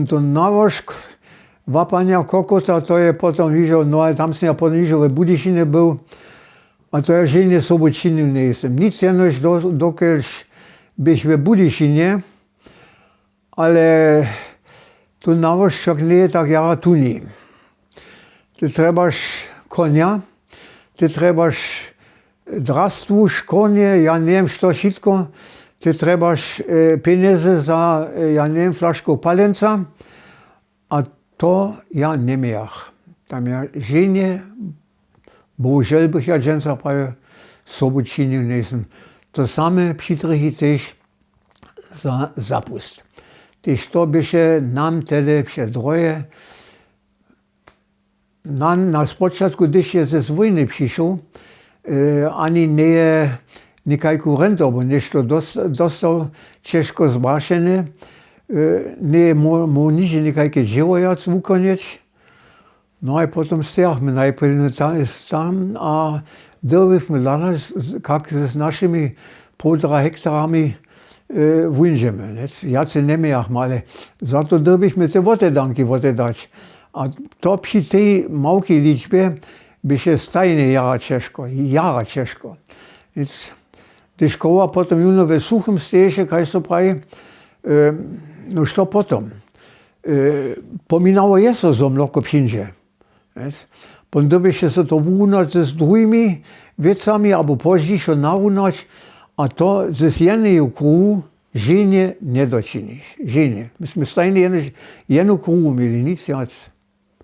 to nałożk łapania kokota, to je potom, no ale tam jsem ja potom ve Budyšinie byl, a to ja ženie Sobočinu nejsem. Nic jenož dokelž bych ve Budyšinie, ale tu nałożk však nie je tak jara tuní. Ty trebaš konia, ty trebaš drastvuš, konie, ja neviem što všetko, ty trebaš peniaze za, ja neviem, flašku palenca, a to ja nemiach. Tam ja ženie, bohužel bych ja dženca praje Sobočinu nejsem. To same přitrhy tež za zapust. Tež to byše nam tedy vše droje. Na spočatku, když je ze vojny přišel, ani nie je nikajku rentobu, než to dostal Češko zbrašené, nie mu nič nikajke živojac vykoneč. No a potom stiahme najprv tam a dovíme hľadať, kak s našimi 1,5 hektarami vynžeme. Ja se nemiach, ale za to dovíme te votedanky dať. A to při tej malkej ličbe byše stajne jara Češko. Když koła potom juno ve suchom steje, kaj so pravi, no što potom? Pominało je so zomloko přinže. Potom dobyše se to vúnať s druhými vecami, alebo pozdějšo navúnať, a to z jedného kruhu žene nedočiníš. Žene. My sme stajne jednu kruhu mili, nic jac.